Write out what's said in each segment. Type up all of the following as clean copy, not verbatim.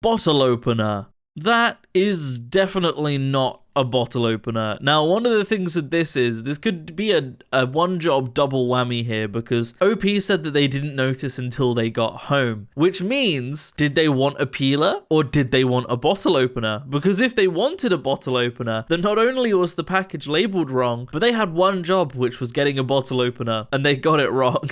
bottle opener. That is definitely not a bottle opener. Now, one of the things with this is, this could be a one-job double whammy here, because OP said that they didn't notice until they got home, which means, did they want a peeler or did they want a bottle opener? Because if they wanted a bottle opener, then not only was the package labeled wrong, but they had one job, which was getting a bottle opener, and they got it wrong.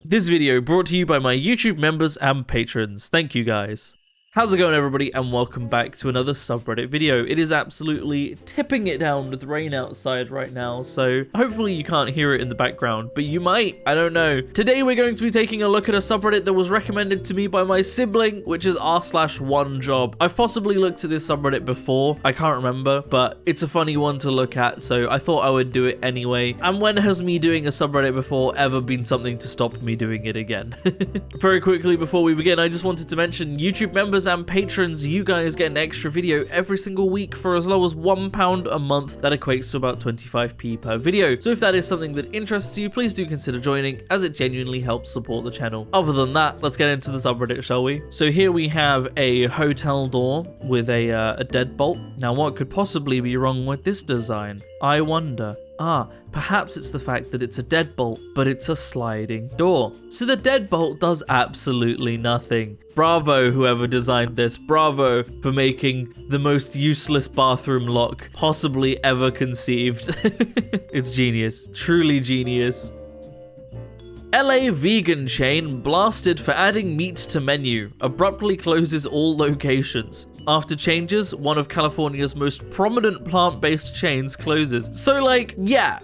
This video brought to you by my YouTube members and patrons. Thank you guys. How's it going, everybody, and welcome back to another subreddit video. It is absolutely tipping it down with rain outside right now, so hopefully you can't hear it in the background, but you might, I don't know. Today we're going to be taking a look at a subreddit that was recommended to me by my sibling, which is r/onejob. I've possibly looked at this subreddit before, I can't remember, but it's a funny one to look at, so I thought I would do it anyway. And when has me doing a subreddit before ever been something to stop me doing it again? Very quickly before we begin, I just wanted to mention YouTube members and patrons, you guys get an extra video every single week for as low as £1 a month. That equates to about 25p per video. So if that is something that interests you, please do consider joining, as it genuinely helps support the channel. Other than that, let's get into the subreddit, shall we? So here we have a hotel door with a deadbolt. Now, what could possibly be wrong with this design? I wonder. Perhaps it's the fact that it's a deadbolt, but it's a sliding door. So the deadbolt does absolutely nothing. Bravo, whoever designed this. Bravo for making the most useless bathroom lock possibly ever conceived. It's genius. Truly genius. LA vegan chain blasted for adding meat to menu. Abruptly closes all locations. After changes, one of California's most prominent plant-based chains closes. So like, yeah,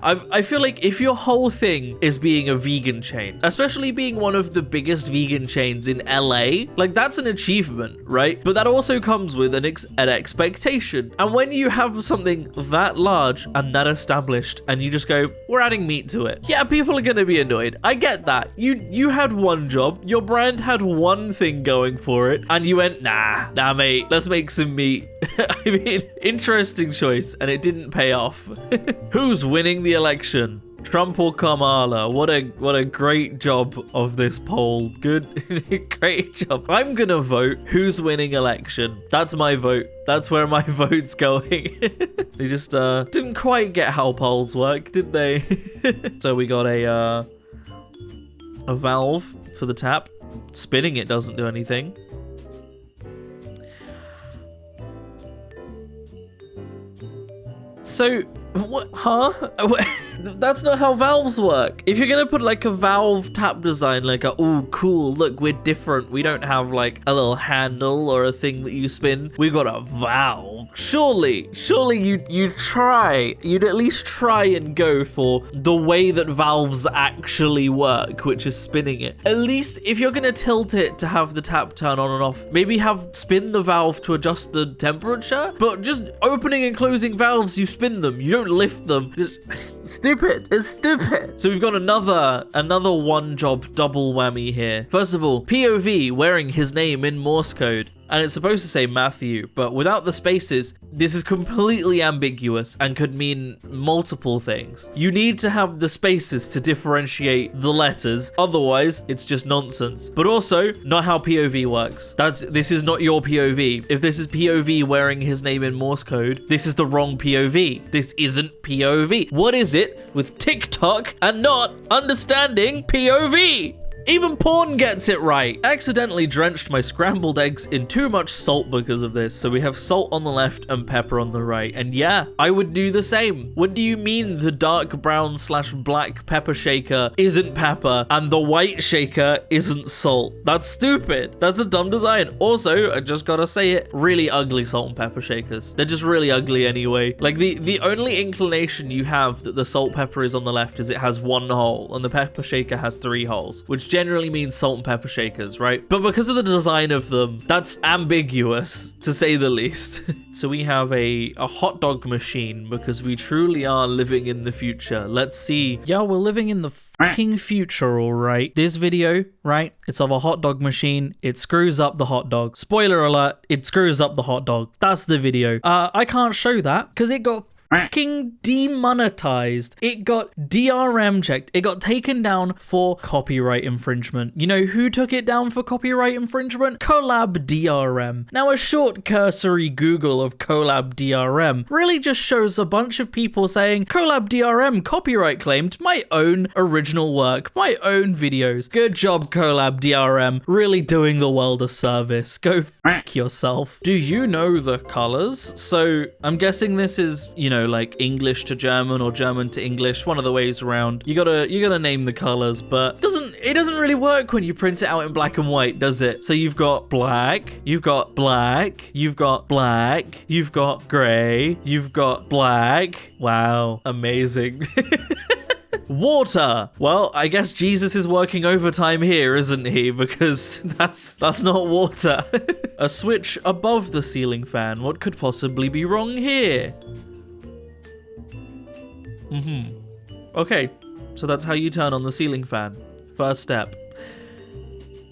I feel like if your whole thing is being a vegan chain, especially being one of the biggest vegan chains in LA, like that's an achievement, right? But that also comes with an expectation. And when you have something that large and that established, and you just go, we're adding meat to it. Yeah, people are gonna be annoyed. I get that. You had one job, your brand had one thing going for it, and you went, nah, mate, let's make some meat. I mean, interesting choice, and it didn't pay off. Who's winning the election? Trump or Kamala? What a great job of this poll. Good, great job. I'm gonna vote who's winning election. That's my vote. That's where my vote's going. They just didn't quite get how polls work, did they? So we got a valve for the tap. Spinning it doesn't do anything. So, what, huh? That's not how valves work. If you're gonna put like a valve tap design, like oh cool, look, we're different. We don't have like a little handle or a thing that you spin. We've got a valve. Surely you'd at least try and go for the way that valves actually work, which is spinning it. At least if you're gonna tilt it to have the tap turn on and off, maybe spin the valve to adjust the temperature. But just opening and closing valves, you spin them, you don't lift them. Just stupid. It's stupid. So we've got another one job double whammy here. First of all, POV wearing his name in Morse code. And it's supposed to say Matthew, but without the spaces, this is completely ambiguous and could mean multiple things. You need to have the spaces to differentiate the letters, otherwise it's just nonsense. But also, not how POV works. This is not your POV. If this is POV wearing his name in Morse code, this is the wrong POV. This isn't POV. What is it with TikTok and not understanding POV? Even porn gets it right. Accidentally drenched my scrambled eggs in too much salt because of this. So we have salt on the left and pepper on the right. And yeah, I would do the same. What do you mean the dark brown / black pepper shaker isn't pepper and the white shaker isn't salt? That's stupid. That's a dumb design. Also, I just gotta say it, really ugly salt and pepper shakers. They're just really ugly anyway. Like the only inclination you have that the salt pepper is on the left is it has one hole and the pepper shaker has 3 holes, which generally means salt and pepper shakers, right? But because of the design of them, that's ambiguous, to say the least. So we have a hot dog machine, because we truly are living in the future. Let's see. Yeah, we're living in the fucking future, all right. This video, right, it's of a hot dog machine. It screws up the hot dog. Spoiler alert, it screws up the hot dog. That's the video. I can't show that because it got fucking demonetized. It got DRM checked. It got taken down for copyright infringement. You know who took it down for copyright infringement? Collab DRM. Now, a short cursory Google of Collab DRM really just shows a bunch of people saying, Collab DRM copyright claimed my own original work, my own videos. Good job, Collab DRM. Really doing the world a service. Go f*** yourself. Do you know the colors? So I'm guessing this is, you know, like English to German or German to English, one of the ways around. You gotta name the colors, but it doesn't really work when you print it out in black and white, does it? So you've got black, you've got black, you've got black, you've got gray, you've got black. Wow, amazing. Water. Well, I guess Jesus is working overtime here, isn't he? Because that's not water. A switch above the ceiling fan. What could possibly be wrong here? Okay, so that's how you turn on the ceiling fan. First step.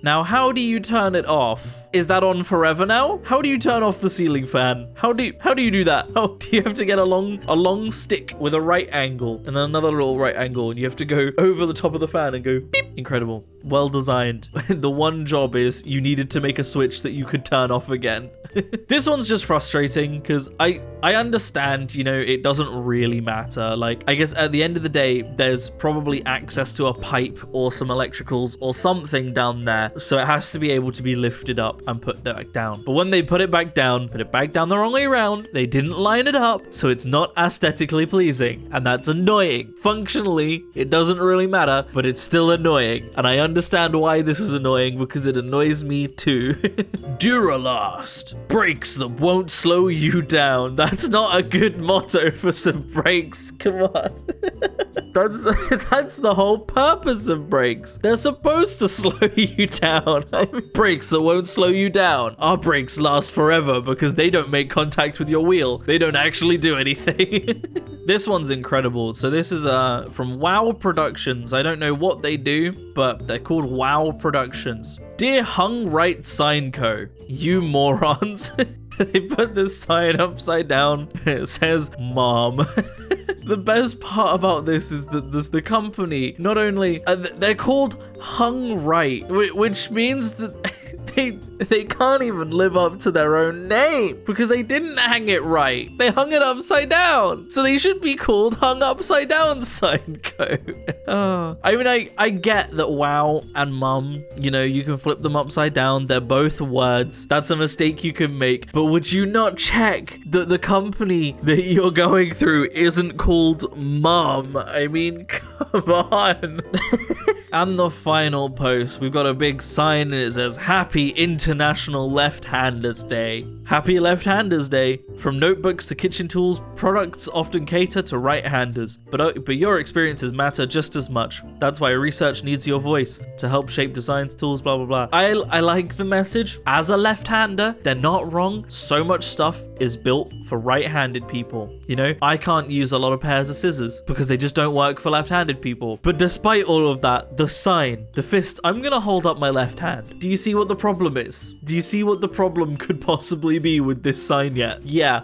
Now, how do you turn it off? Is that on forever now? How do you turn off the ceiling fan? How do you do that? Oh, do you have to get a long stick with a right angle and then another little right angle, and you have to go over the top of the fan and go beep? Incredible. Well designed. The one job is you needed to make a switch that you could turn off again. This one's just frustrating because I understand, you know, it doesn't really matter. Like, I guess at the end of the day, there's probably access to a pipe or some electricals or something down there. So it has to be able to be lifted up and put back down. But when they put it back down the wrong way around, they didn't line it up, so it's not aesthetically pleasing. And that's annoying. Functionally, it doesn't really matter, but it's still annoying. And I understand why this is annoying because it annoys me too. Duralast. Brakes that won't slow you down. That's not a good motto for some brakes. Come on. That's the whole purpose of brakes. They're supposed to slow you down. Brakes that won't slow you down. Our brakes last forever because they don't make contact with your wheel. They don't actually do anything. This one's incredible. So this is from Wow Productions. I don't know what they do, but they're called Wow Productions. Dear Hung Right Sign Co. You morons. They put this sign upside down. It says Mom. The best part about this is that the company, not only, they're called Hung Right, which means that they can't even live up to their own name because they didn't hang it right. They hung it upside down. So they should be called Hung Upside Down Sign Co. I mean, I get that Wow and Mum, you know, you can flip them upside down. They're both words. That's a mistake you can make. But would you not check that the company that you're going through isn't called Mum? I mean, come on. And the final post, we've got a big sign and it says, Happy International Left-Handers Day. Happy Left-Handers Day. From notebooks to kitchen tools, products often cater to right-handers, but your experiences matter just as much. That's why research needs your voice to help shape designs, tools, blah, blah, blah. I like the message. As a left-hander, they're not wrong. So much stuff is built for right-handed people. You know, I can't use a lot of pairs of scissors because they just don't work for left-handed people. But despite all of that, the sign, the fist, I'm gonna hold up my left hand. Do you see what the problem is? Do you see what the problem could possibly be with this sign yet? Yeah,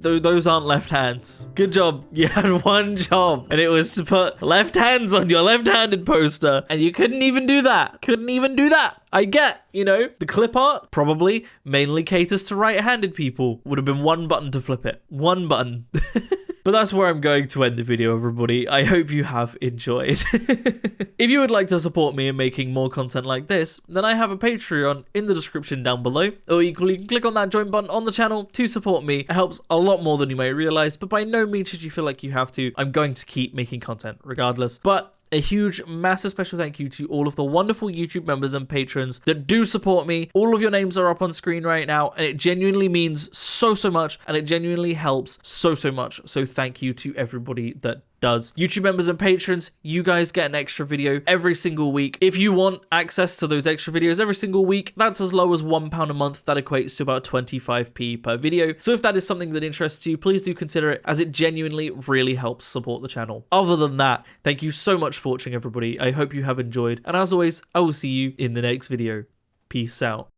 those aren't left hands. Good job. You had one job, and it was to put left hands on your left-handed poster, and you couldn't even do that. I get, you know, the clip art probably mainly caters to right-handed people. Would have been one button to flip it. One button. But that's where I'm going to end the video, everybody. I hope you have enjoyed. If you would like to support me in making more content like this, then I have a Patreon in the description down below. Or equally, you can click on that join button on the channel to support me. It helps a lot more than you may realize, but by no means should you feel like you have to. I'm going to keep making content regardless. But a huge, massive special thank you to all of the wonderful YouTube members and patrons that do support me. All of your names are up on screen right now, and it genuinely means so much, and it genuinely helps so much. So thank you to everybody that does. YouTube members and patrons, you guys get an extra video every single week. If you want access to those extra videos every single week, that's as low as £1 a month. That equates to about 25p per video. So if that is something that interests you, please do consider it, as it genuinely really helps support the channel. Other than that, thank you so much for watching, everybody. I hope you have enjoyed, and as always, I will see you in the next video. Peace out.